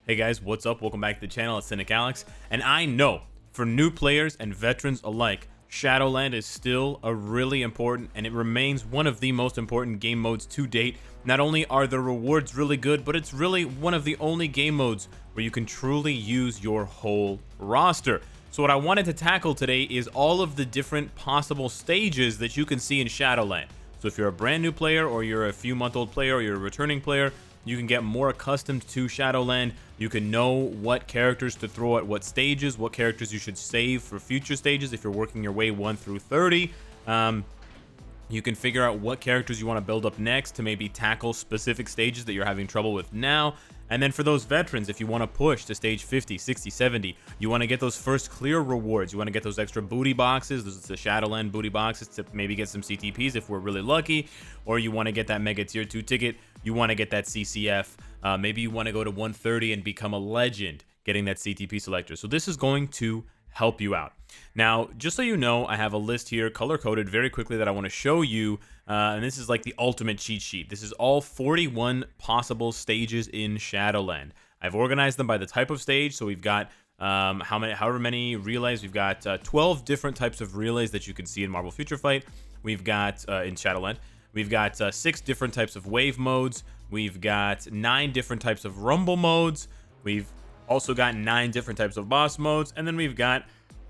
Hey guys, what's up? Welcome back to the channel. It's Cynicalex, and I know for new players and veterans alike, Shadowland is still a really important, and it remains one of the most important game modes to date. Not only are the rewards really good, but it's really one of the only game modes where you can truly use your whole roster. So what I wanted to tackle today is all of the different possible stages that you can see in Shadowland. So if you're a brand new player, or you're a few-month-old player, or you're a returning player, you can get more accustomed to Shadowland. You can know what characters to throw at what stages, what characters you should save for future stages if you're working your way 1 through 30. You can figure out what characters you want to build up next to maybe tackle specific stages that you're having trouble with now. And then for those veterans, if you want to push to stage 50, 60, 70, you want to get those first clear rewards. You want to get those extra booty boxes. Those are the Shadowland booty boxes to maybe get some CTPs if we're really lucky. Or you want to get that Mega Tier 2 ticket. You want to get that CCF. Maybe you want to go to 130 and become a legend, getting that CTP selector. So this is going to help you out. Now, just so you know, I have a list here color-coded very quickly that I want to show you, and this is like the ultimate cheat sheet. This is all 41 possible stages in Shadowland. I've organized them by the type of stage, so we've got however many relays. We've got 12 different types of relays that you can see in Marvel Future Fight. We've got in Shadowland. We've got 6 different types of wave modes. We've got 9 different types of rumble modes. We've also got 9 different types of boss modes, and then we've got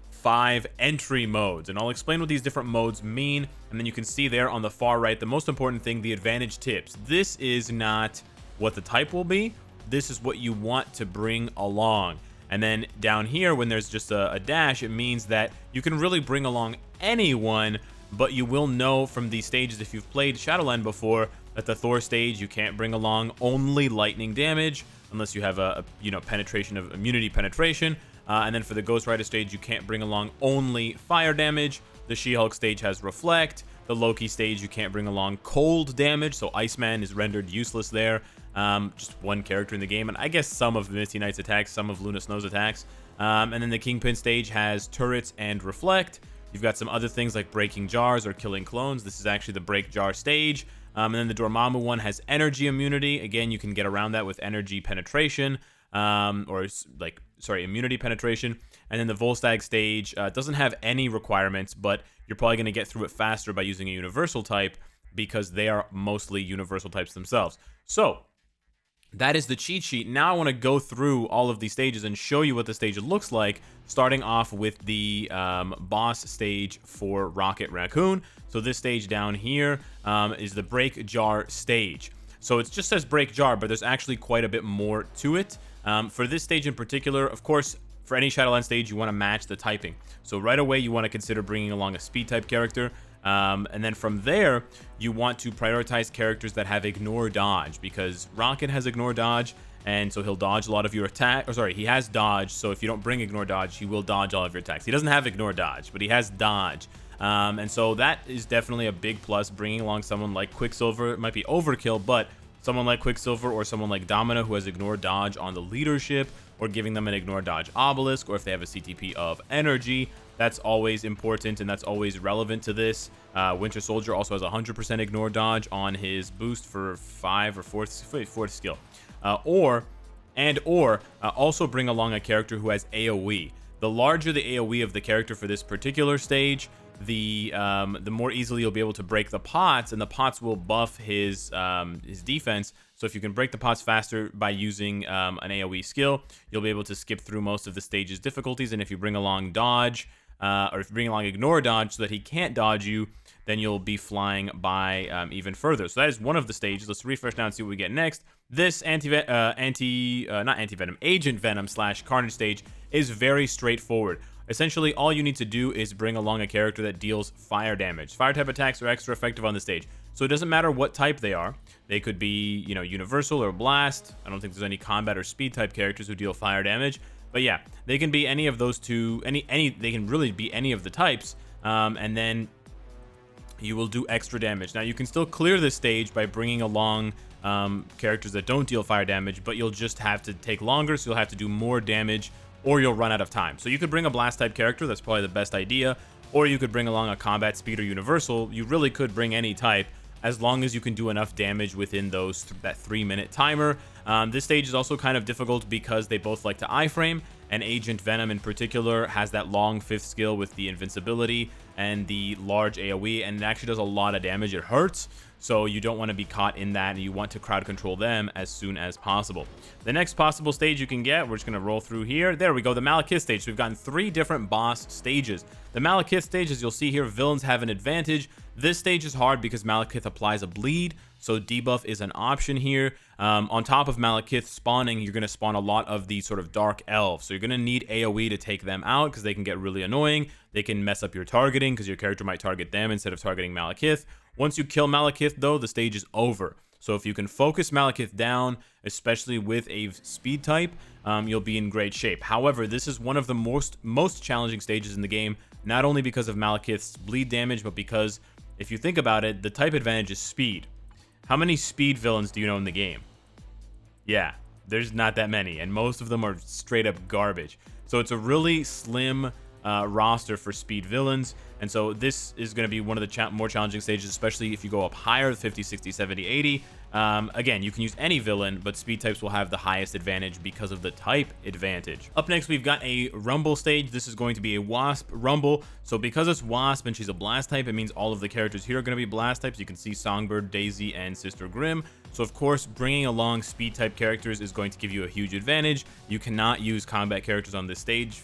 5 entry modes, and I'll explain what these different modes mean. And then you can see there on the far right, the most important thing, the advantage tips. This is not what the type will be. This is what you want to bring along. And then down here, when there's just a dash, it means that you can really bring along anyone, but you will know from these stages, if you've played Shadowland before, that the Thor stage, you can't bring along only lightning damage unless you have a penetration of immunity penetration. And then for the Ghost Rider stage, you can't bring along only fire damage. The She-Hulk stage has reflect. The Loki stage, you can't bring along cold damage, so Iceman is rendered useless there. Just one character in the game, and I guess some of Misty Knight's attacks, some of Luna Snow's attacks. And then the Kingpin stage has turrets and reflect. You've got some other things like breaking jars or killing clones. This is actually the break jar stage. And then the Dormammu one has energy immunity. Again, you can get around that with energy penetration, immunity penetration. And then the Volstagg stage doesn't have any requirements, but you're probably going to get through it faster by using a universal type because they are mostly universal types themselves. So that is the cheat sheet. Now I want to go through all of these stages and show you what the stage looks like, starting off with the boss stage for Rocket Raccoon. So this stage down here is the Break Jar stage. So it just says Break Jar, but there's actually quite a bit more to it. For this stage in particular, of course, for any Shadowland stage, you want to match the typing. So right away, you want to consider bringing along a speed type character. And then from there, you want to prioritize characters that have ignore dodge, because Rocket has ignore dodge, and so he'll dodge a lot of your attack. Or sorry, he has dodge, so if you don't bring ignore dodge, he will dodge all of your attacks. He doesn't have ignore dodge, but he has dodge. And so that is definitely a big plus. Bringing along someone like Quicksilver, it might be overkill, but someone like Quicksilver or someone like Domino who has ignore dodge on the leadership, or giving them an ignore dodge obelisk, or if they have a CTP of energy, that's always important, and that's always relevant to this. Winter Soldier also has 100% ignore dodge on his boost for 5 or 4th skill. Or also bring along a character who has AoE. The larger the AoE of the character for this particular stage, the more easily you'll be able to break the pots, and the pots will buff his defense. So if you can break the pots faster by using an AoE skill, you'll be able to skip through most of the stage's difficulties. And if you bring along dodge, or if you bring along ignore dodge so that he can't dodge you, then you'll be flying by even further. So that is one of the stages. Let's refresh now and see what we get next. This Agent Venom / Carnage stage is very straightforward. Essentially, all you need to do is bring along a character that deals fire damage. Fire type attacks are extra effective on the stage, so it doesn't matter what type they are. They could be, universal or blast. I don't think there's any combat or speed type characters who deal fire damage, but yeah, they can be any of those two. They can really be any of the types, and then you will do extra damage. Now you can still clear this stage by bringing along characters that don't deal fire damage, but you'll just have to take longer, so you'll have to do more damage, or you'll run out of time. So you could bring a blast type character, that's probably the best idea, or you could bring along a combat speed or universal. You really could bring any type, as long as you can do enough damage within that 3-minute timer. This stage is also kind of difficult because they both like to iframe, and Agent Venom in particular has that long 5th skill with the invincibility and the large AoE, and it actually does a lot of damage. It hurts, so you don't want to be caught in that, and you want to crowd control them as soon as possible. The next possible stage you can get, we're just going to roll through here. There we go, the Malekith stage. So we've gotten 3 different boss stages. The Malekith stage, as you'll see here, villains have an advantage. This stage is hard because Malekith applies a bleed, so debuff is an option here. On top of Malekith spawning, you're going to spawn a lot of these sort of dark elves, so you're going to need AoE to take them out because they can get really annoying. They can mess up your targeting because your character might target them instead of targeting Malekith. Once you kill Malekith, though, the stage is over. So if you can focus Malekith down, especially with a speed type, you'll be in great shape. However, this is one of the most challenging stages in the game, not only because of Malekith's bleed damage, but because, if you think about it, the type advantage is speed. How many speed villains do you know in the game? Yeah, there's not that many, and most of them are straight up garbage. So it's a really slim roster for speed villains, and so this is going to be one of the more challenging stages, especially if you go up higher, 50, 60, 70, 80. Again, you can use any villain, but speed types will have the highest advantage because of the type advantage. Up next, we've got a Rumble stage. This is going to be a Wasp Rumble. So because it's Wasp and she's a Blast type, it means all of the characters here are going to be Blast types. You can see Songbird, Daisy, and Sister Grimm. So of course, bringing along speed type characters is going to give you a huge advantage. You cannot use combat characters on this stage,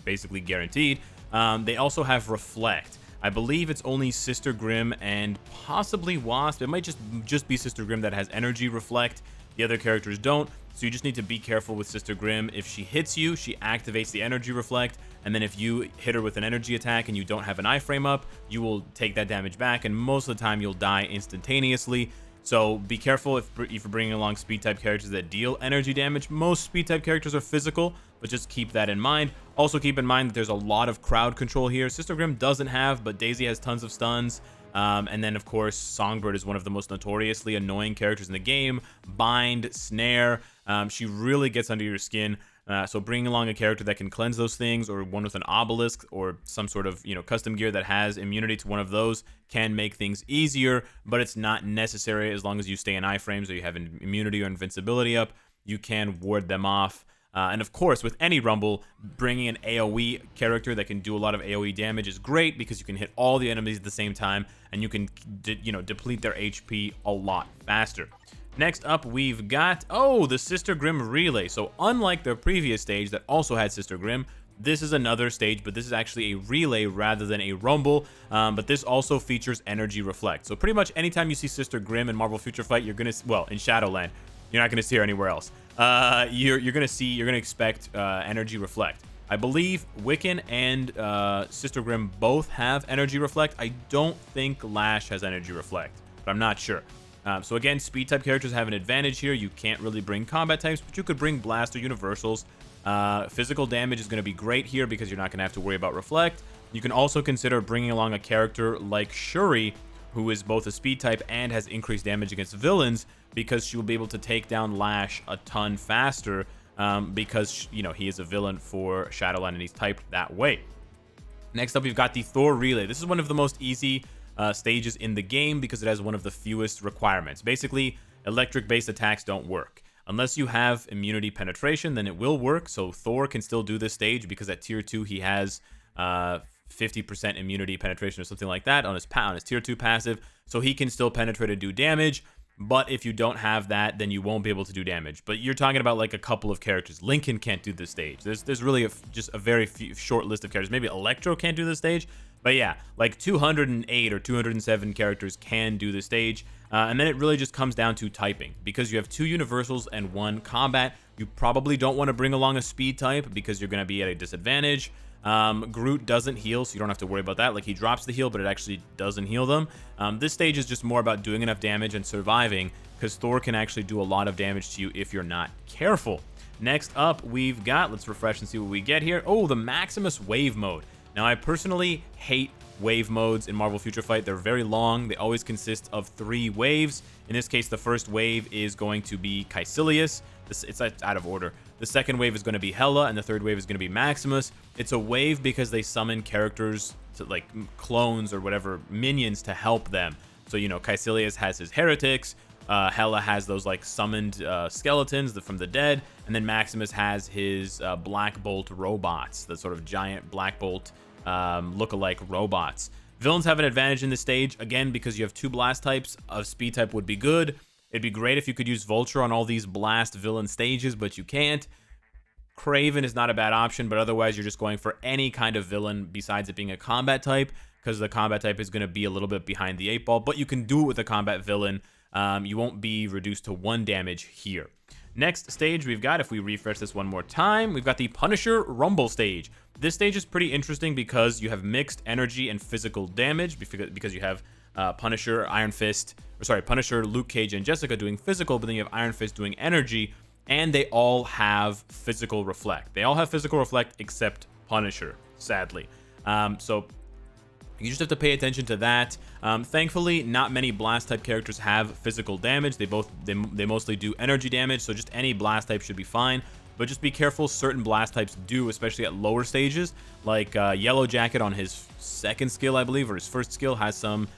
basically guaranteed. They also have Reflect. I believe it's only Sister Grimm and possibly Wasp. It might just be Sister Grimm that has Energy Reflect. The other characters don't, so you just need to be careful with Sister Grimm. If she hits you, she activates the Energy Reflect, and then if you hit her with an energy attack and you don't have an iframe up, you will take that damage back, and most of the time you'll die instantaneously. So be careful if you're bringing along speed type characters that deal energy damage. Most speed type characters are physical, but just keep that in mind. Also keep in mind that there's a lot of crowd control here. Sister Grimm doesn't have, but Daisy has tons of stuns. And then, of course, Songbird is one of the most notoriously annoying characters in the game. Bind, Snare, she really gets under your skin. So bringing along a character that can cleanse those things, or one with an obelisk, or some sort of, custom gear that has immunity to one of those, can make things easier, but it's not necessary. As long as you stay in iframes or you have immunity or invincibility up, you can ward them off. And of course, with any Rumble, bringing an AoE character that can do a lot of AoE damage is great because you can hit all the enemies at the same time, and you can, deplete their HP a lot faster. Next up, we've got, the Sister Grimm Relay. So unlike the previous stage that also had Sister Grimm, this is another stage, but this is actually a relay rather than a Rumble. But this also features Energy Reflect. So pretty much anytime you see Sister Grimm in Marvel Future Fight, you're gonna, in Shadowland, you're not gonna see her anywhere else. You're gonna expect Energy Reflect. I believe Wiccan and Sister Grimm both have Energy Reflect. I don't think Lash has Energy Reflect, but I'm not sure. So again, speed type characters have an advantage here. You can't really bring combat types, but you could bring blast or universals. Physical damage is going to be great here because you're not going to have to worry about Reflect. You can also consider bringing along a character like Shuri, who is both a speed type and has increased damage against villains, because she will be able to take down Lash a ton faster, because he is a villain for Shadowland and he's typed that way. Next up, we've got the Thor Relay. This is one of the most easy stages in the game because it has one of the fewest requirements. Basically, electric-based attacks don't work. Unless you have immunity penetration, then it will work. So Thor can still do this stage because at tier 2 he has 50% immunity penetration or something like that on his tier 2 passive. So he can still penetrate and do damage. But if you don't have that, then you won't be able to do damage. But you're talking about like a couple of characters. Lincoln can't do this stage. There's really just a very short list of characters. Maybe Electro can't do this stage. But yeah, like 208 or 207 characters can do this stage. And then it really just comes down to typing. Because you have 2 universals and 1 combat, you probably don't want to bring along a speed type because you're going to be at a disadvantage. Groot doesn't heal, so you don't have to worry about that. Like, he drops the heal, but it actually doesn't heal them. This stage is just more about doing enough damage and surviving, because Thor can actually do a lot of damage to you if you're not careful. Next up, we've got, let's refresh and see what we get here. Oh, the Maximus wave mode. Now, I personally hate wave modes in Marvel Future Fight. They're very long. They always consist of 3 waves. In this case, the first wave is going to be Caecilius. It's out of order. The second wave is going to be Hela, and the third wave is going to be Maximus. It's a wave because they summon characters, to like clones or whatever, minions, to help them. So, you know, Caecilius has his heretics, Hela has those like summoned skeletons from the dead, and then Maximus has his Black Bolt robots, the sort of giant Black Bolt look-alike robots. Villains have an advantage in this stage, again, because you have 2 blast types. A speed type would be good. It'd be great if you could use Vulture on all these blast villain stages, but you can't. Kraven is not a bad option, but otherwise you're just going for any kind of villain besides it being a combat type, because the combat type is going to be a little bit behind the 8 ball, but you can do it with a combat villain. You won't be reduced to 1 damage here. Next stage we've got, if we refresh this one more time, we've got the Punisher Rumble stage. This stage is pretty interesting because you have mixed energy and physical damage, because you have Punisher, Punisher, Luke Cage, and Jessica doing physical, but then you have Iron Fist doing energy, and they all have physical reflect. They all have physical reflect except Punisher, sadly. So you just have to pay attention to that. Thankfully, not many blast type characters have physical damage. They mostly do energy damage, so just any blast type should be fine. But just be careful, certain blast types do, especially at lower stages. Like Yellow Jacket on his 2nd skill, I believe, or his 1st skill, has some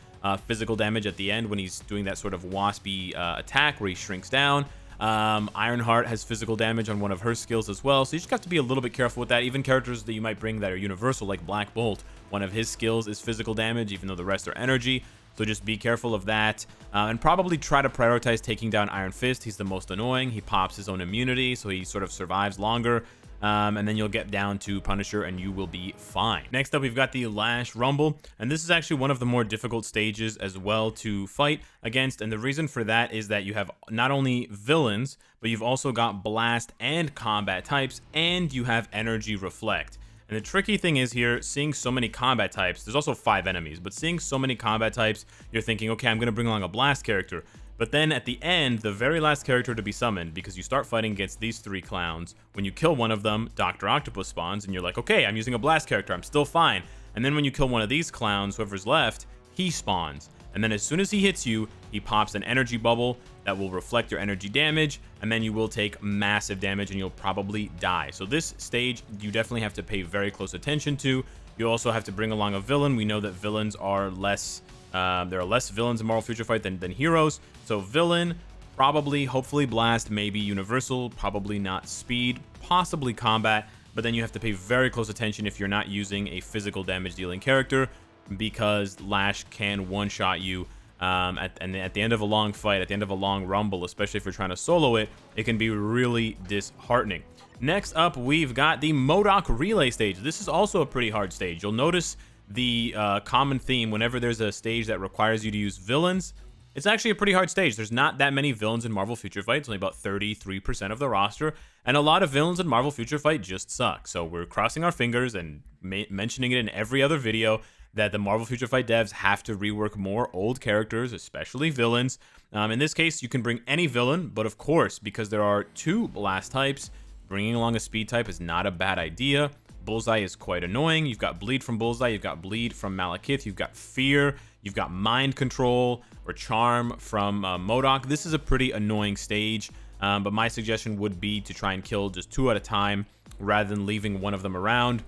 physical damage at the end when he's doing that sort of waspy attack where he shrinks down. Ironheart has physical damage on one of her skills as well, so you just have to be a little bit careful with that. Even characters that you might bring that are universal, like Black Bolt, one of his skills is physical damage, even though the rest are energy, so just be careful of that. And probably try to prioritize taking down Iron Fist. He's the most annoying. He pops his own immunity, so he sort of survives longer. And then you'll get down to Punisher and you will be fine. Next up, we've got the Lash Rumble, and this is actually one of the more difficult stages as well to fight against, and the reason for that is that you have not only villains, but you've also got blast and combat types, and you have energy reflect. And the tricky thing is here, seeing so many combat types, there's also 5 enemies, but seeing so many combat types, you're thinking, okay, I'm going to bring along a blast character. But then at the end, the very last character to be summoned, because you start fighting against these 3 clowns, when you kill one of them, Dr. Octopus spawns, and you're like, okay, I'm using a blast character, I'm still fine. And then when you kill one of these clowns, whoever's left, he spawns. And then as soon as he hits you, he pops an energy bubble that will reflect your energy damage, and then you will take massive damage and you'll probably die. So this stage, you definitely have to pay very close attention to. You also have to bring along a villain. We know that villains are less... there are less villains in Marvel Future Fight than heroes. So villain, probably, hopefully blast, maybe universal, probably not speed, possibly combat. But then you have to pay very close attention if you're not using a physical damage dealing character, because Lash can one-shot you at the end of a long fight, at the end of a long rumble, especially if you're trying to solo it. It can be really disheartening. Next up, we've got the MODOK Relay stage. This is also a pretty hard stage. You'll notice the common theme whenever there's a stage that requires you to use villains. It's actually a pretty hard stage. There's not that many villains in Marvel Future Fight. It's only about 33% of the roster, and a lot of villains in Marvel Future Fight just suck. So we're crossing our fingers and mentioning it in every other video that the Marvel Future Fight devs have to rework more old characters, especially villains. In this case, you can bring any villain, but of course, because there are 2 blast types, bringing along a speed type is not a bad idea. Bullseye is quite annoying. You've got Bleed from Bullseye, you've got Bleed from Malekith, you've got Fear, you've got Mind Control or Charm from MODOK. This is a pretty annoying stage, but my suggestion would be to try and kill just 2 at a time rather than leaving one of them around.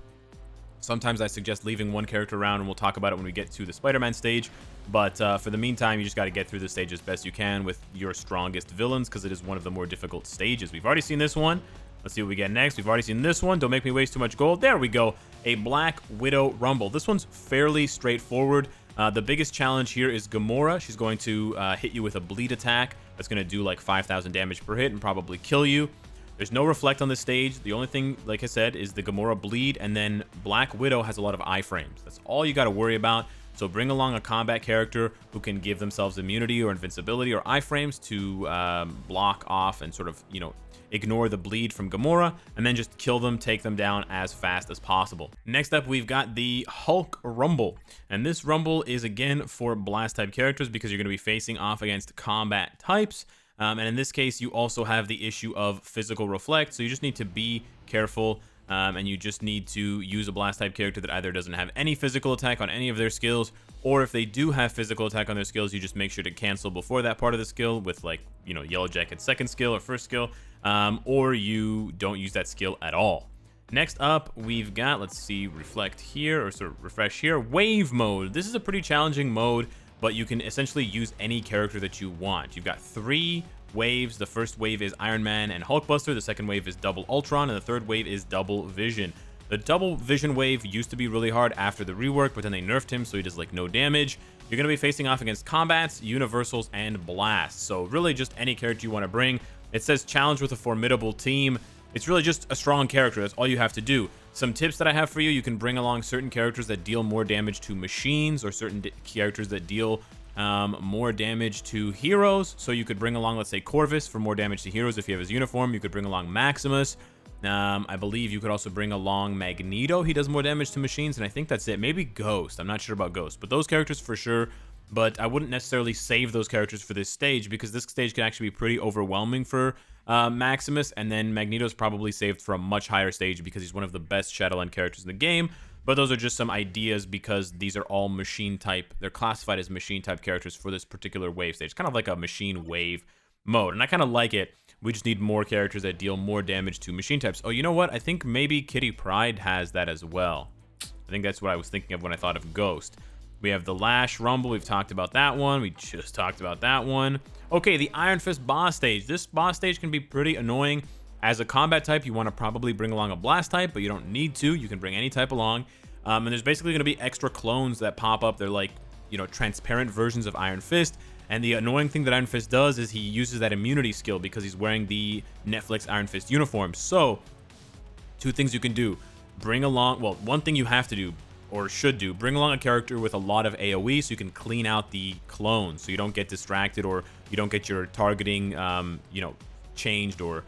Sometimes I suggest leaving one character around, and we'll talk about it when we get to the SpiderMan stage. But for the meantime, you just got to get through the stage as best you can with your strongest villains, because it is one of the more difficult stages. We've already seen this one. Let's see what we get next. We've already seen this one. Don't make me waste too much gold. There we go. A Black Widow Rumble. This one's fairly straightforward. The biggest challenge here is Gamora. She's going to hit you with a bleed attack. That's going to do like 5,000 damage per hit and probably kill you. There's no reflect on this stage. The only thing, like I said, is the Gamora bleed, and then Black Widow has a lot of iframes. That's all you got to worry about. So bring along a combat character who can give themselves immunity or invincibility or iframes to block off and sort of, you know, ignore the bleed from Gamora, and then just kill them, take them down as fast as possible. Next up, we've got the Hulk Rumble, and this Rumble is again for blast type characters because you're going to be facing off against combat types. And in this case, you also have the issue of physical reflect, so you just need to be careful, and you just need to use a blast type character that either doesn't have any physical attack on any of their skills, or if they do have physical attack on their skills, you just make sure to cancel before that part of the skill with, like, you know, Yellow Jacket's 2nd skill or 1st skill, or you don't use that skill at all. Next up, we've got, let's see, reflect here, or sort of refresh here, wave mode. This is a pretty challenging mode but you can essentially use any character that you want. You've got 3 waves. The first wave is Iron Man and Hulkbuster, the second wave is Double Ultron, and the third wave is Double Vision. The Double Vision wave used to be really hard after the rework, but then they nerfed him, so he does like no damage. You're going to be facing off against Combats, Universals, and Blasts, so really just any character you want to bring. It says challenge with a formidable team. It's really just a strong character. That's all you have to do. Some tips that I have for you: you can bring along certain characters that deal more damage to machines, or certain characters that deal more damage to heroes. So you could bring along, let's say, Corvus for more damage to heroes if you have his uniform. You could bring along Maximus. I believe you could also bring along Magneto. He does more damage to machines, and I think that's it. Maybe Ghost. I'm not sure about Ghost, but those characters for sure. But I wouldn't necessarily save those characters for this stage, because this stage can actually be pretty overwhelming for Maximus, and then Magneto's probably saved for a much higher stage because he's one of the best Shadowland characters in the game. But those are just some ideas, because these are all machine type. They're classified as machine type characters for this particular wave stage. Kind of like a machine wave mode, and I kind of like it. We just need more characters that deal more damage to machine types. Oh, you know what? I think maybe Kitty Pryde has that as well. I think that's what I was thinking of when I thought of Ghost. We have the Lash Rumble. We've talked about that one. We just talked about that one. Okay, the Iron Fist boss stage. This boss stage can be pretty annoying. As a combat type, you want to probably bring along a blast type, but you don't need to. You can bring any type along. And there's basically going to be extra clones that pop up. They're like, you know, transparent versions of Iron Fist. And the annoying thing that Iron Fist does is he uses that immunity skill because he's wearing the Netflix Iron Fist uniform. So, 2 things you can do. Bring along, well, one thing you have to do, or should do, bring along a character with a lot of AoE so you can clean out the clones, so you don't get distracted, or you don't get your targeting, you know, changed or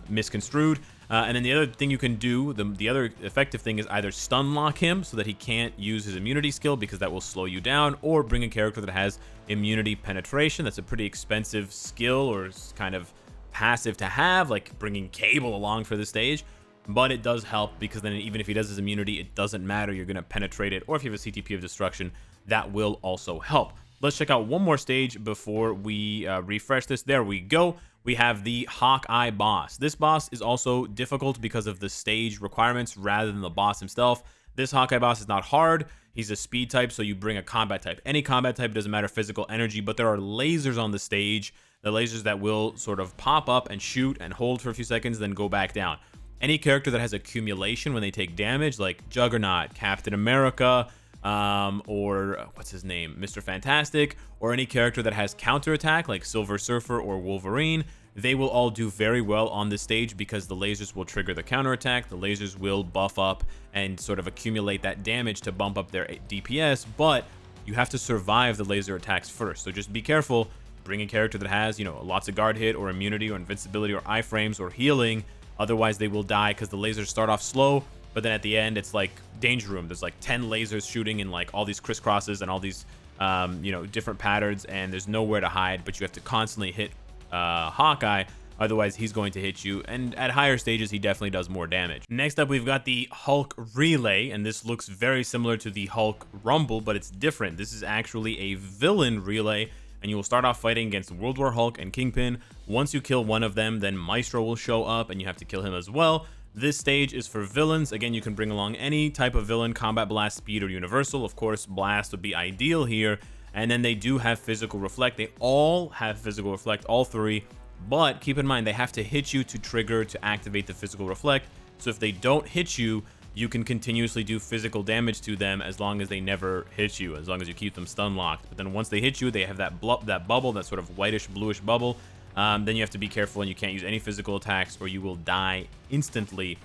misconstrued. And then the other thing you can do, the other effective thing, is either stun lock him so that he can't use his immunity skill, because that will slow you down, or bring a character that has immunity penetration. That's a pretty expensive skill, or kind of passive to have, like bringing Cable along for the stage. But it does help, because then even if he does his immunity, it doesn't matter. You're going to penetrate it, or if you have a CTP of destruction, that will also help. Let's check out one more stage before we refresh this. There we go. We have the Hawkeye boss. This boss is also difficult because of the stage requirements rather than the boss himself. This Hawkeye boss is not hard. He's a speed type, so you bring a combat type. Any combat type, doesn't matter physical energy, but there are lasers on the stage. The lasers that will sort of pop up and shoot and hold for a few seconds, then go back down. Any character that has accumulation when they take damage, like Juggernaut, Captain America, or what's his name, Mr. Fantastic, or any character that has counterattack like Silver Surfer or Wolverine, they will all do very well on this stage, because the lasers will trigger the counterattack. The lasers will buff up and sort of accumulate that damage to bump up their DPS, but you have to survive the laser attacks first. So just be careful. Bring a character that has, you know, lots of guard hit or immunity or invincibility or iframes or healing. Otherwise, they will die, because the lasers start off slow, but then at the end, it's like Danger Room. There's like 10 lasers shooting in like all these crisscrosses and all these, you know, different patterns, and there's nowhere to hide, but you have to constantly hit Hawkeye. Otherwise, he's going to hit you, and at higher stages, he definitely does more damage. Next up, we've got the Hulk Relay, and this looks very similar to the Hulk Rumble, but it's different. This is actually a villain relay, and you will start off fighting against World War Hulk and Kingpin. Once you kill one of them, then Maestro will show up, and you have to kill him as well. This stage is for villains. Again, you can bring along any type of villain, combat, blast, speed, or universal. Of course, blast would be ideal here. And then they do have physical reflect. They all have physical reflect, all 3. But keep in mind, they have to hit you to trigger to activate the physical reflect. So if they don't hit you, you can continuously do physical damage to them as long as they never hit you, as long as you keep them stun locked. But then once they hit you, they have that bubble, that sort of whitish, bluish bubble. Then you have to be careful, and you can't use any physical attacks, or you will die instantly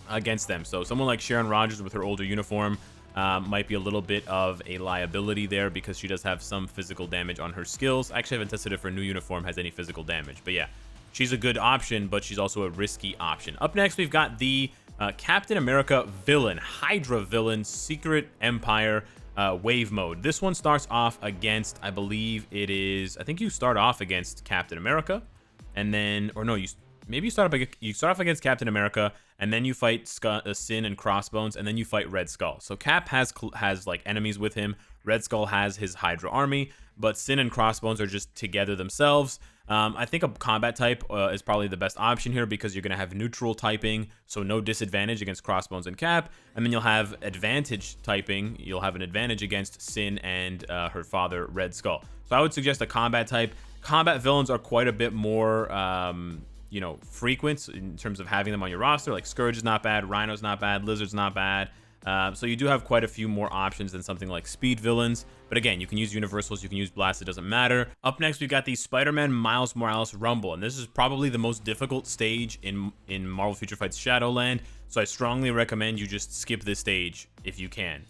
against them. So someone like Sharon Rogers with her older uniform might be a little bit of a liability there, because she does have some physical damage on her skills. I actually haven't tested if her new uniform has any physical damage, but yeah, she's a good option, but she's also a risky option. Up next, we've got the Captain America villain, Hydra villain, Secret Empire wave mode. This one starts off against, I believe it is, I think you start off against Captain America, and then, or no, maybe you start off against Captain America, and then you fight Sin and Crossbones, and then you fight Red Skull. So Cap has like enemies with him. Red Skull has his Hydra army, but Sin and Crossbones are just together themselves. I think a combat type is probably the best option here because you're going to have neutral typing, so no disadvantage against Crossbones and Cap, and then you'll have advantage typing. You'll have an advantage against Sin and her father, Red Skull. So I would suggest a combat type. Combat villains are quite a bit more, you know, frequent in terms of having them on your roster. Like Scourge is not bad, Rhino's not bad, Lizard's not bad. So you do have quite a few more options than something like speed villains. But again, you can use universals, you can use blasts, it doesn't matter. Up next, we've got the Spider-Man Miles Morales Rumble. And this is probably the most difficult stage in Marvel Future Fight's Shadowland. So I strongly recommend you just skip this stage if you can.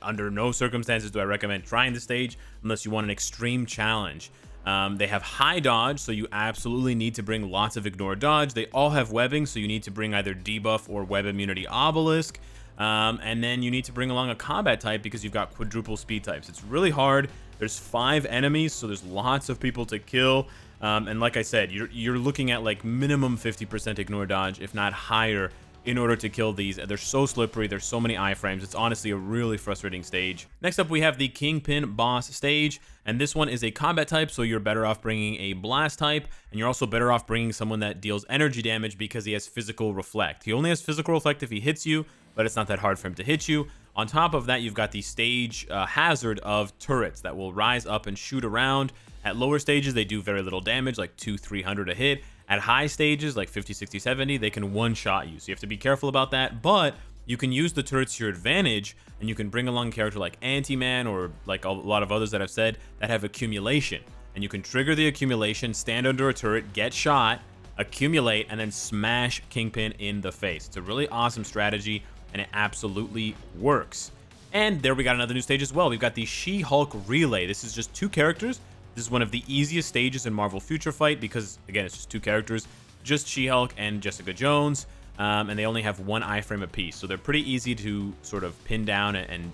Under no circumstances do I recommend trying this stage unless you want an extreme challenge. They have high dodge, so you absolutely need to bring lots of ignore dodge. They all have webbing, so you need to bring either debuff or web immunity obelisk. And then you need to bring along a combat type because you've got quadruple speed types. It's really hard. There's 5 enemies, so there's lots of people to kill. And like I said, you're looking at like minimum 50% ignore dodge, if not higher, in order to kill these. They're so slippery. There's so many iframes. It's honestly a really frustrating stage. Next up, we have the Kingpin boss stage, and this one is a combat type, so you're better off bringing a blast type, and you're also better off bringing someone that deals energy damage because he has physical reflect. He only has physical reflect if he hits you, but it's not that hard for him to hit you. On top of that, you've got the stage hazard of turrets that will rise up and shoot around. At lower stages, they do very little damage, like 200-300 a hit. At high stages, like 50, 60, 70, they can one-shot you. So you have to be careful about that, but you can use the turrets to your advantage, and you can bring along a character like Ant-Man or like a lot of others that I've said that have accumulation. And you can trigger the accumulation, stand under a turret, get shot, accumulate, and then smash Kingpin in the face. It's a really awesome strategy, and it absolutely works. And there we got another new stage as well. We've got the SheHulk Relay. This is just 2 characters. This is one of the easiest stages in Marvel Future Fight because, again, it's just 2 characters, just She-Hulk and Jessica Jones, and they only have 1 iframe apiece. So they're pretty easy to sort of pin down and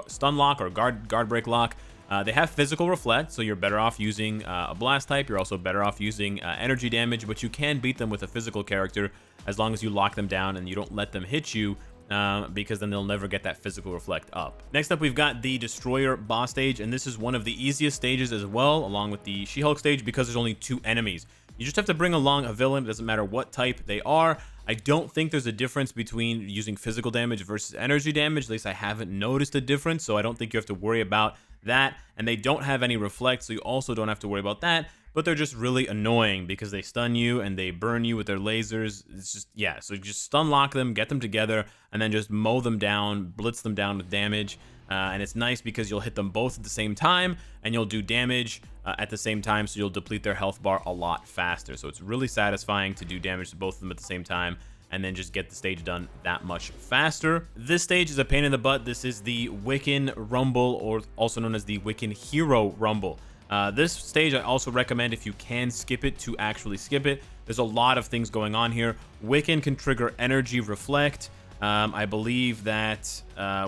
stun lock or guard break lock. They have physical reflect, so you're better off using a blast type. You're also better off using energy damage, but you can beat them with a physical character as long as you lock them down and you don't let them hit you, because then they'll never get that physical reflect up. Next up, we've got the Destroyer boss stage, and this is one of the easiest stages as well, along with the She-Hulk stage, because there's only 2 enemies. You just have to bring along a villain. It doesn't matter what type they are. I don't think there's a difference between using physical damage versus energy damage. At least I haven't noticed a difference, so I don't think you have to worry about that. And they don't have any reflect, so you also don't have to worry about that. But they're just really annoying because they stun you and they burn you with their lasers. It's just, yeah, so you just stun lock them, get them together, and then just mow them down, blitz them down with damage. And it's nice because you'll hit them both at the same time, and you'll do damage at the same time, so you'll deplete their health bar a lot faster. So it's really satisfying to do damage to both of them at the same time, and then just get the stage done that much faster. This stage is a pain in the butt. This is the Wiccan Rumble, or also known as the Wiccan Hero Rumble. This stage I also recommend, if you can skip it, to actually skip it. There's a lot of things going on here. Wiccan can trigger energy reflect. I believe that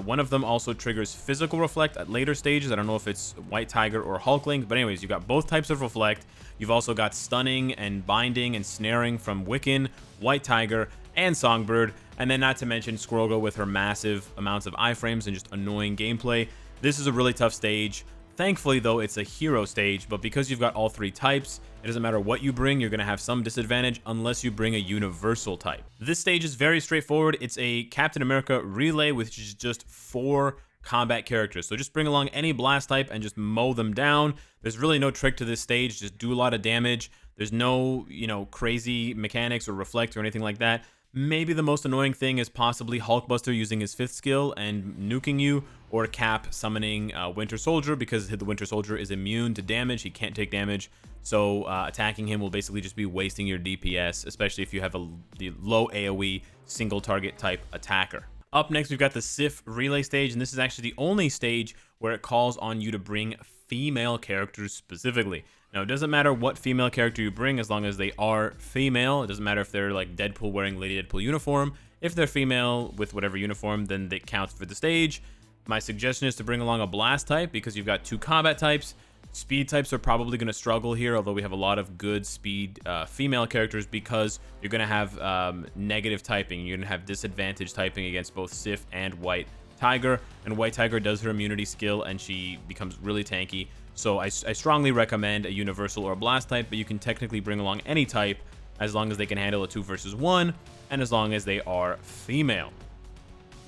one of them also triggers physical reflect at later stages. I don't know if it's White Tiger or Hulkling, but anyways, you've got both types of reflect. You've also got stunning and binding and snaring from Wiccan, White Tiger, and Songbird, and then not to mention Squirrel Girl with her massive amounts of iframes and just annoying gameplay. This is a really tough stage. Thankfully, though, it's a hero stage, but because you've got all 3 types, it doesn't matter what you bring, you're going to have some disadvantage unless you bring a universal type. This stage is very straightforward. It's a Captain America relay, which is just 4 combat characters. So just bring along any blast type and just mow them down. There's really no trick to this stage. Just do a lot of damage. There's no, crazy mechanics or reflect or anything like that. Maybe the most annoying thing is possibly Hulkbuster using his 5th skill and nuking you, or Cap summoning Winter Soldier, because the Winter Soldier is immune to damage. He can't take damage, so attacking him will basically just be wasting your DPS, especially if you have the low AoE single target type attacker. Up next, we've got the SIF Relay stage, and this is actually the only stage where it calls on you to bring female characters specifically. Now, it doesn't matter what female character you bring as long as they are female. It doesn't matter if they're like Deadpool wearing Lady Deadpool uniform. If they're female with whatever uniform, then that counts for the stage. My suggestion is to bring along a blast type because you've got 2 combat types. Speed types are probably going to struggle here, although we have a lot of good speed female characters because you're going to have negative typing. You're going to have disadvantage typing against both SIF and White Tiger, and White Tiger does her immunity skill, and she becomes really tanky. So I strongly recommend a Universal or a Blast type, but you can technically bring along any type as long as they can handle a 2 versus 1, and as long as they are female.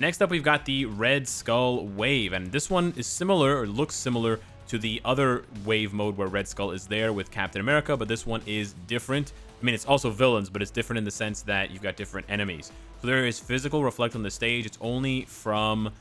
Next up, we've got the Red Skull Wave, and this one is similar, or looks similar, to the other wave mode where Red Skull is there with Captain America, but this one is different. I mean, it's also villains, but it's different in the sense that you've got different enemies. So there is Physical Reflect on the stage. It's only from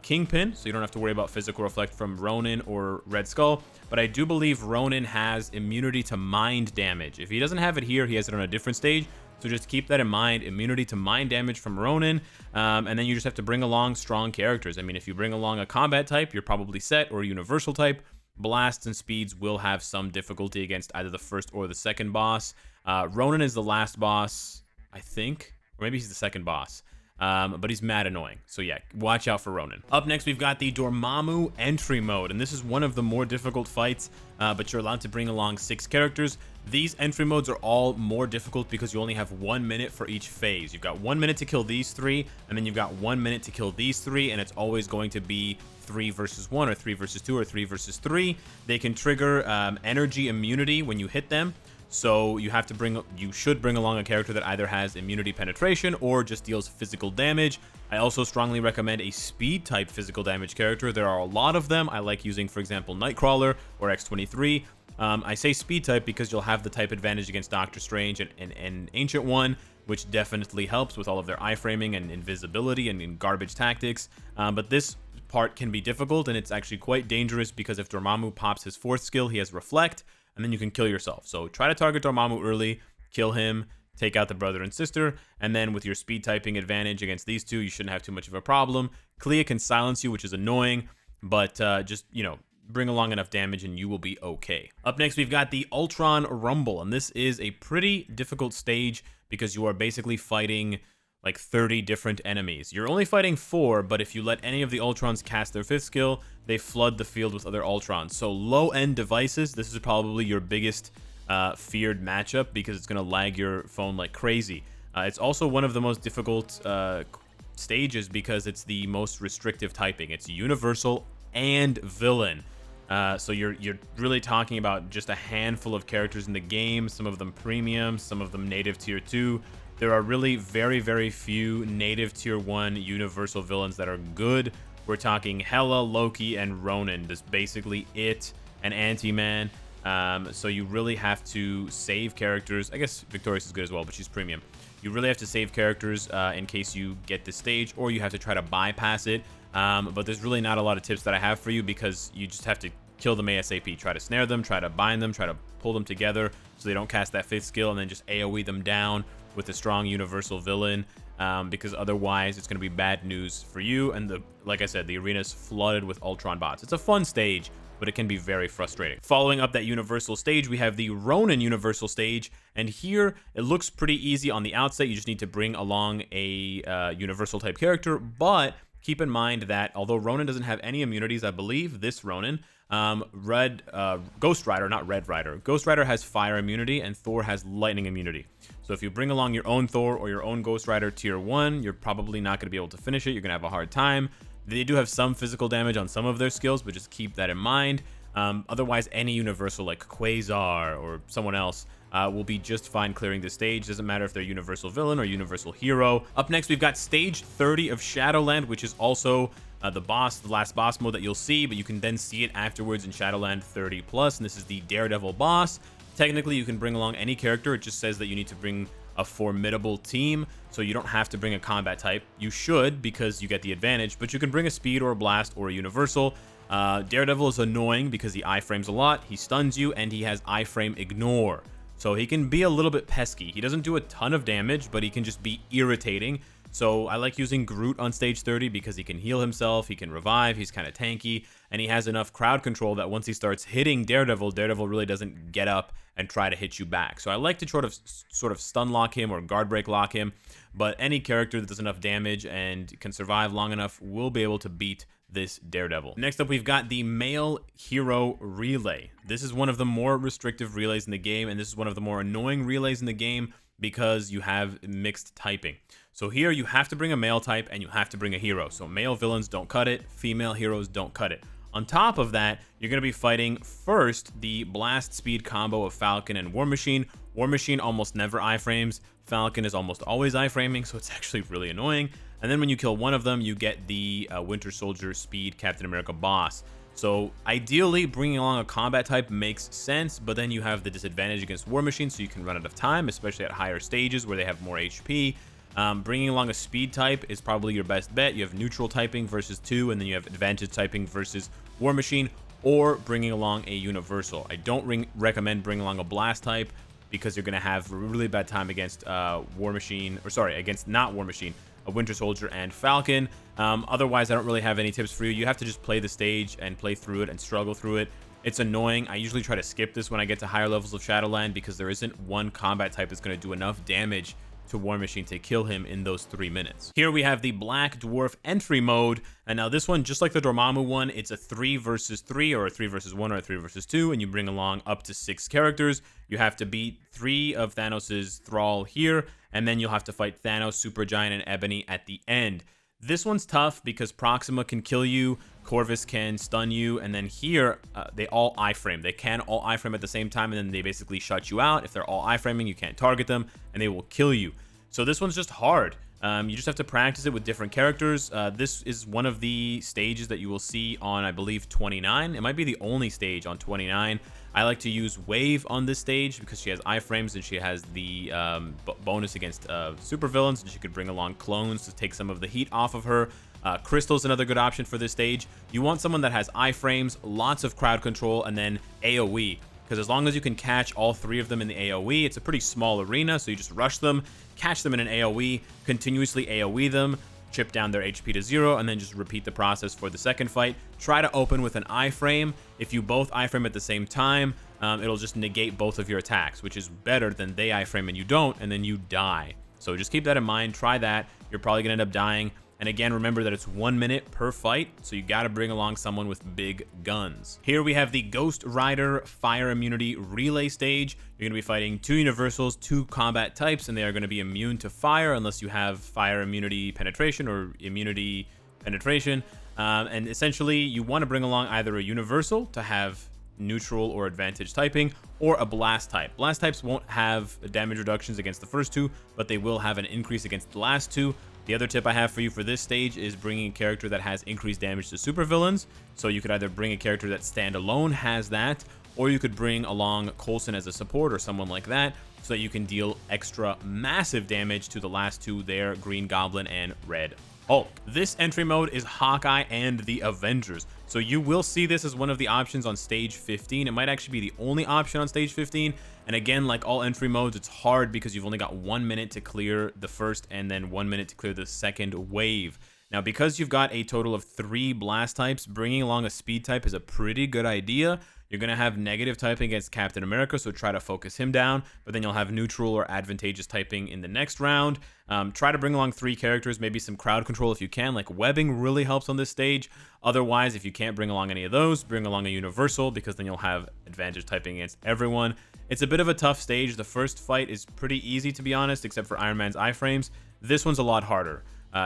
Kingpin, so you don't have to worry about Physical Reflect from Ronan or Red Skull, but I do believe Ronan has immunity to mind damage. If he doesn't have it here, he has it on a different stage, so just keep that in mind. Immunity to mind damage from Ronan, and then you just have to bring along strong characters. I mean, if you bring along a combat type, you're probably set, or a universal type. Blasts and speeds will have some difficulty against either the first or the second boss. Ronan is the last boss, I think, or maybe he's the second boss. But he's mad annoying. So yeah, watch out for Ronan. Up next, we've got the Dormammu entry mode, and this is one of the more difficult fights, but you're allowed to bring along 6 characters. These entry modes are all more difficult because you only have 1 minute for each phase. You've got 1 minute to kill these 3, and then you've got 1 minute to kill these 3, and it's always going to be 3 versus 1, or 3 versus 2, or 3 versus 3. They can trigger energy immunity when you hit them. So you should bring along a character that either has immunity penetration or just deals physical damage. I also strongly recommend a speed type physical damage character. There are a lot of them. I like using, for example, Nightcrawler or X-23. I say speed type because you'll have the type advantage against Doctor Strange and Ancient One, which definitely helps with all of their iframing and invisibility and garbage tactics. But this part can be difficult, and it's actually quite dangerous because if Dormammu pops his 4th skill, he has Reflect, and then you can kill yourself. So try to target Dormammu early, kill him, take out the brother and sister, and then with your speed typing advantage against these two, you shouldn't have too much of a problem. Clea can silence you, which is annoying, but just, you know, bring along enough damage and you will be okay. Up next, we've got the Ultron Rumble, and this is a pretty difficult stage because you are basically fighting like 30 different enemies. You're only fighting 4, but if you let any of the Ultrons cast their 5th skill, they flood the field with other Ultrons. So low-end devices, this is probably your biggest feared matchup because it's going to lag your phone like crazy. It's also one of the most difficult stages because it's the most restrictive typing. It's universal and villain. So you're really talking about just a handful of characters in the game, some of them premium, some of them native tier 2. There are really very, very few native tier 1 universal villains that are good. We're talking Hela, Loki, and Ronan. That's basically it, and Anti-Man. So you really have to save characters. I guess Victorious is good as well, but she's premium. You really have to save characters in case you get this stage, or you have to try to bypass it. But there's really not a lot of tips that I have for you because you just have to kill them ASAP. Try to snare them, try to bind them, try to pull them together so they don't cast that 5th skill, and then just AoE them down with a strong universal villain, because otherwise it's going to be bad news for you. And like I said, the arena's flooded with Ultron bots. It's a fun stage, but it can be very frustrating. Following up that universal stage, we have the Ronan universal stage, and here it looks pretty easy on the outset. You just need to bring along a universal type character, but keep in mind that although Ronan doesn't have any immunities, I believe this Ronan, Ghost Rider, not Red Rider. Ghost Rider has fire immunity and Thor has lightning immunity. So if you bring along your own Thor or your own Ghost Rider tier 1, you're probably not going to be able to finish it. You're going to have a hard time. They do have some physical damage on some of their skills, but just keep that in mind. Otherwise, any universal like Quasar or someone else will be just fine clearing the stage. Doesn't matter if they're universal villain or universal hero. Up next, we've got stage 30 of Shadowland, which is also the last boss mode that you'll see, but you can then see it afterwards in Shadowland 30+, and this is the Daredevil boss. Technically, you can bring along any character. It just says that you need to bring a formidable team, so you don't have to bring a combat type. You should, because you get the advantage, but you can bring a speed or a blast or a universal. Daredevil is annoying because he iframes a lot, he stuns you, and he has iframe ignore. So he can be a little bit pesky. He doesn't do a ton of damage, but he can just be irritating. So I like using Groot on stage 30 because he can heal himself, he can revive, he's kind of tanky, and he has enough crowd control that once he starts hitting Daredevil, Daredevil really doesn't get up and try to hit you back. So I like to sort of stun lock him or guard break lock him, but any character that does enough damage and can survive long enough will be able to beat this Daredevil. Next up, we've got the Male Hero Relay. This is one of the more restrictive relays in the game, and this is one of the more annoying relays in the game because you have mixed typing. So here you have to bring a male type and you have to bring a hero. So male villains don't cut it, female heroes don't cut it. On top of that, you're going to be fighting first the blast speed combo of Falcon and War Machine. War Machine almost never iframes. Falcon is almost always iframing, so it's actually really annoying. And then when you kill one of them, you get the Winter Soldier speed Captain America boss. So ideally, bringing along a combat type makes sense, but then you have the disadvantage against War Machine, so you can run out of time, especially at higher stages where they have more HP. Bringing along a speed type is probably your best bet. You have neutral typing versus 2, and then you have advantage typing versus War Machine, or bringing along a universal. I don't recommend bringing along a blast type because you're going to have a really bad time against War Machine, or sorry, against not War Machine, a Winter Soldier and Falcon. Otherwise, I don't really have any tips for you. You have to just play the stage and play through it and struggle through it. It's annoying. I usually try to skip this when I get to higher levels of Shadowland because there isn't one combat type that's going to do enough damage to War Machine to kill him in those 3 minutes. Here we have the Black Dwarf entry mode, and now this one, just like the Dormammu one, it's a 3 versus 3, or a 3 versus 1, or a 3 versus 2, and you bring along up to 6 characters. You have to beat 3 of Thanos' Thrall here, and then you'll have to fight Thanos, Supergiant, and Ebony at the end. This one's tough because Proxima can kill you, Corvus can stun you, and then here, they all iframe. They can all iframe at the same time, and then they basically shut you out. If they're all iframing, you can't target them, and they will kill you. So this one's just hard. You just have to practice it with different characters. This is one of the stages that you will see on, I believe, 29. It might be the only stage on 29. I like to use Wave on this stage because she has iframes and she has the bonus against supervillains, and she could bring along clones to take some of the heat off of her. Crystal's another good option for this stage. You want someone that has iframes, lots of crowd control, and then AoE. Because as long as you can catch all 3 of them in the AoE, it's a pretty small arena, so you just rush them, catch them in an AoE, continuously AoE them, chip down their HP to 0, and then just repeat the process for the second fight. Try to open with an iframe. If you both iframe at the same time, it'll just negate both of your attacks, which is better than they iframe and you don't, and then you die. So just keep that in mind. Try that. You're probably going to end up dying. And again, remember that it's 1 minute per fight, so you got to bring along someone with big guns. Here we have the Ghost Rider Fire Immunity Relay stage. You're going to be fighting 2 universals, 2 combat types, and they are going to be immune to fire unless you have fire immunity penetration or immunity penetration. And essentially, you want to bring along either a universal to have neutral or advantage typing, or a blast type. Blast types won't have damage reductions against the first 2, but they will have an increase against the last 2. The other tip I have for you for this stage is bringing a character that has increased damage to supervillains. So you could either bring a character that standalone has that, or you could bring along Coulson as a support or someone like that, so that you can deal extra massive damage to the last 2 there, Green Goblin and Red Hulk. This entry mode is Hawkeye and the Avengers. So you will see this as one of the options on stage 15. It might actually be the only option on stage 15. And again, like all entry modes, it's hard because you've only got 1 minute to clear the first and then 1 minute to clear the second wave. Now, because you've got a total of 3 blast types, bringing along a speed type is a pretty good idea. You're going to have negative typing against Captain America, so try to focus him down, but then you'll have neutral or advantageous typing in the next round. Try to bring along 3 characters, maybe some crowd control if you can, like webbing really helps on this stage. Otherwise, if you can't bring along any of those, bring along a universal, because then you'll have advantage typing against everyone. It's a bit of a tough stage. The first fight is pretty easy, to be honest, except for Iron Man's iframes. This one's a lot harder.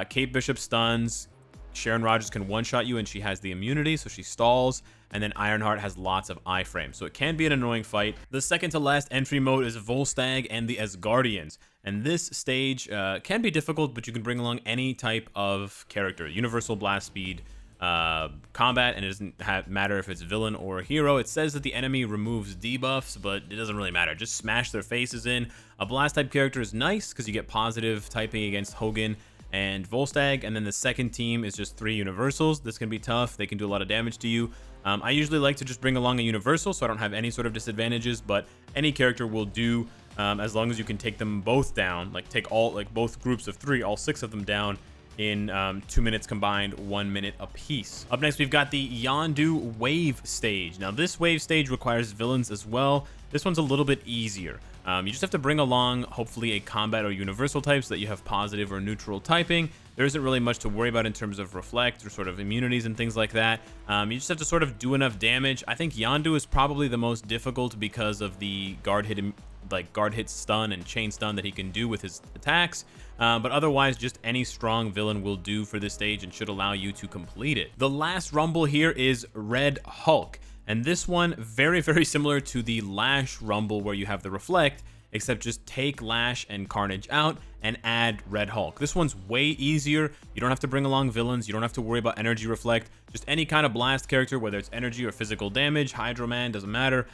Kate Bishop stuns, Sharon Rogers can one-shot you and she has the immunity, so she stalls, and then Ironheart has lots of iframes, so it can be an annoying fight. The second to last entry mode is Volstagg and the Asgardians, and this stage can be difficult, but you can bring along any type of character. Universal blast speed, combat, and it doesn't matter if it's villain or hero. It says that the enemy removes debuffs, but it doesn't really matter. Just smash their faces in. A blast type character is nice because you get positive typing against Hogan and Volstagg, and then the second team is just 3 universals. This can be tough. They can do a lot of damage to you. I usually like to just bring along a universal so I don't have any sort of disadvantages, but any character will do as long as you can take them both down, like take all, like both groups of 3, all 6 of them down in 2 minutes combined, 1 minute apiece. Up next, we've got the Yondu Wave stage. Now, this wave stage requires villains as well. This one's a little bit easier. You just have to bring along, hopefully, a combat or universal type so that you have positive or neutral typing. there isn't really much to worry about in terms of reflect or sort of immunities and things like that. You just have to sort of do enough damage. I think Yondu is probably the most difficult because of the guard hit stun and chain stun that he can do with his attacks. But otherwise, just any strong villain will do for this stage and should allow you to complete it. The last rumble here is Red Hulk. And this one, very, very similar to the Lash Rumble where you have the reflect, except just take Lash and Carnage out and add Red Hulk. This one's way easier. You don't have to bring along villains. You don't have to worry about energy reflect. Just any kind of blast character, whether it's energy or physical damage, Hydra Man, doesn't matter.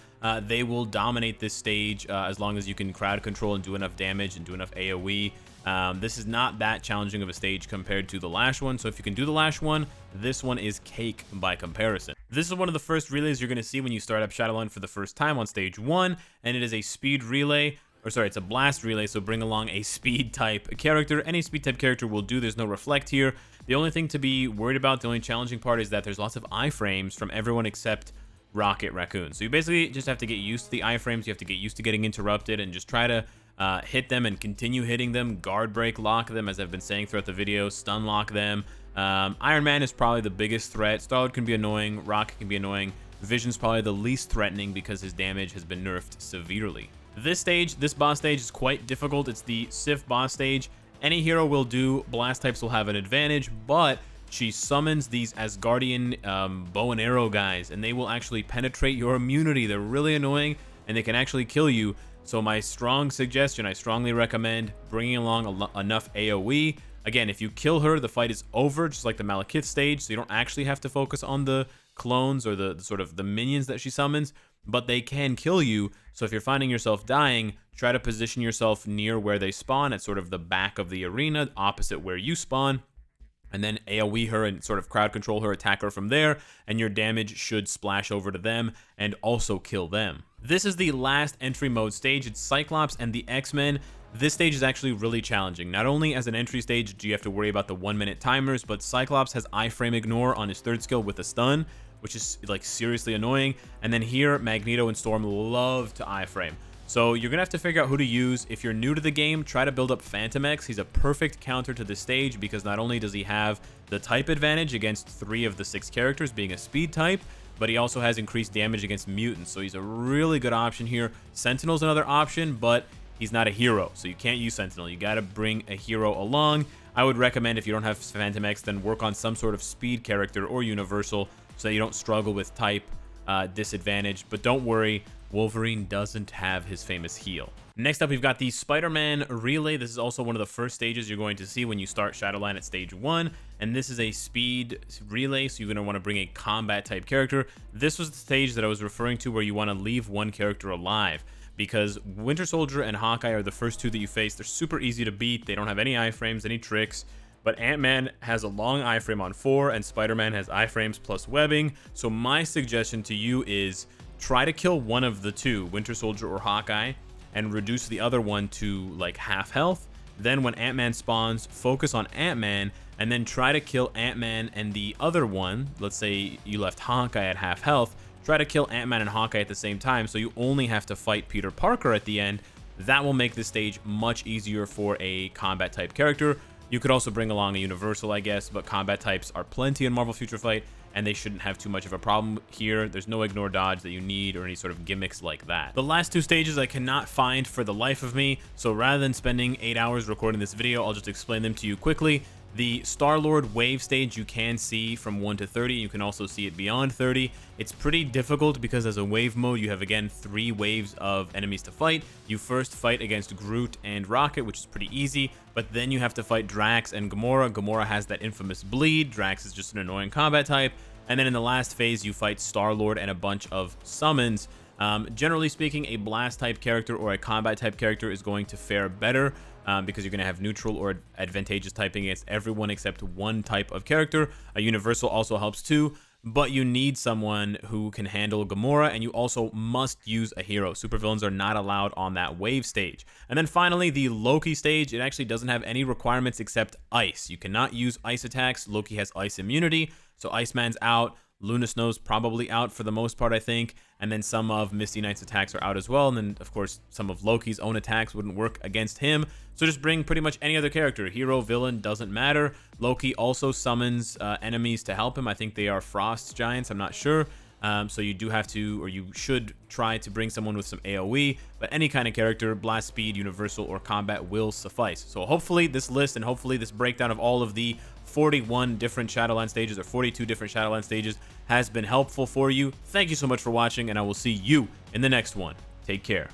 They will dominate this stage as long as you can crowd control and do enough damage and do enough AoE. This is not that challenging of a stage compared to the Lash one, so if you can do the Lash one, this one is cake by comparison. This is one of the first relays you're going to see when you start up Shadowland for the first time on stage 1, and it is a speed relay. Or sorry, it's a blast relay, so bring along a speed type character. Any speed type character will do. There's no reflect here. The only thing to be worried about, the only challenging part, is that there's lots of iframes from everyone except Rocket Raccoon. So you basically just have to get used to the iframes. You have to get used to getting interrupted and just try to hit them and continue hitting them, guard break lock them, as I've been saying throughout the video, stun lock them. Iron Man is probably the biggest threat. Star-Lord can be annoying. Rocket can be annoying. Vision's probably the least threatening because his damage has been nerfed severely. This boss stage is quite difficult. It's the SIF boss stage. Any hero will do. Blast types will have an advantage, but she summons these Asgardian bow and arrow guys, and they will actually penetrate your immunity. They're really annoying, and they can actually kill you. So my strong suggestion, I strongly recommend bringing along enough AoE. Again, if you kill her, the fight is over, just like the Malekith stage, so you don't actually have to focus on the clones or the sort of the minions that she summons, but they can kill you. So if you're finding yourself dying, try to position yourself near where they spawn at sort of the back of the arena, opposite where you spawn, and then AoE her and sort of crowd control her, attack her from there, and your damage should splash over to them and also kill them. This is the last entry mode stage. It's Cyclops and the X-Men. This stage is actually really challenging. Not only as an entry stage do you have to worry about the 1-minute timers, but Cyclops has iframe ignore on his third skill with a stun, which is like seriously annoying. And then here, Magneto and Storm love to iframe. So you're gonna have to figure out who to use. If you're new to the game, try to build up Phantom X. He's a perfect counter to this stage because not only does he have the type advantage against 3 of the 6 characters being a speed type, but he also has increased damage against mutants. So he's a really good option here. Sentinel's another option, but he's not a hero, so you can't use Sentinel. You gotta bring a hero along. I would recommend, if you don't have Phantom X, then work on some sort of speed character or universal so that you don't struggle with type disadvantage. But don't worry, Wolverine doesn't have his famous heal. Next up, we've got the SpiderMan Relay. This is also one of the first stages you're going to see when you start Shadowland at stage 1. And this is a speed relay, so you're going to want to bring a combat type character. This was the stage that I was referring to where you want to leave one character alive, because Winter Soldier and Hawkeye are the first 2 that you face. They're super easy to beat. They don't have any iframes, any tricks. But Ant-Man has a long iframe on 4, and Spider-Man has iframes plus webbing. So my suggestion to you is try to kill one of the 2, Winter Soldier or Hawkeye, and reduce the other one to like half health. Then when Ant-Man spawns, focus on Ant-Man, and then try to kill Ant-Man and the other one. Let's say you left Hawkeye at half health. Try to kill Ant-Man and Hawkeye at the same time, so you only have to fight Peter Parker at the end. That will make this stage much easier for a combat type character. You could also bring along a universal, I guess, but combat types are plenty in Marvel Future Fight, and they shouldn't have too much of a problem here. There's no ignore dodge that you need or any sort of gimmicks like that. The last 2 stages I cannot find for the life of me, so rather than spending 8 hours recording this video, I'll just explain them to you quickly. The Star-Lord wave stage you can see from 1 to 30. You can also see it beyond 30. It's pretty difficult because as a wave mode, you have again 3 waves of enemies to fight. You first fight against Groot and Rocket, which is pretty easy, but then you have to fight Drax and Gamora. Gamora has that infamous bleed. Drax is just an annoying combat type. And then in the last phase, you fight Star-Lord and a bunch of summons. Generally speaking, a blast type character or a combat type character is going to fare better because you're going to have neutral or advantageous typing against everyone except one type of character. A universal also helps too, but you need someone who can handle Gamora, and you also must use a hero. Supervillains are not allowed on that wave stage. And then finally, the Loki stage, it actually doesn't have any requirements except ice. You cannot use ice attacks. Loki has ice immunity, so Iceman's out. Luna Snow's probably out for the most part, I think. And then some of Misty Knight's attacks are out as well. And then, of course, some of Loki's own attacks wouldn't work against him. So just bring pretty much any other character. Hero, villain, doesn't matter. Loki also summons enemies to help him. I think they are frost giants. I'm not sure. So you do have to, or you should try to bring someone with some AoE, but any kind of character, blast speed, universal, or combat will suffice. So hopefully this list and hopefully this breakdown of all of the 41 different Shadowland stages or 42 different Shadowland stages has been helpful for you. Thank you so much for watching, and I will see you in the next one. Take care.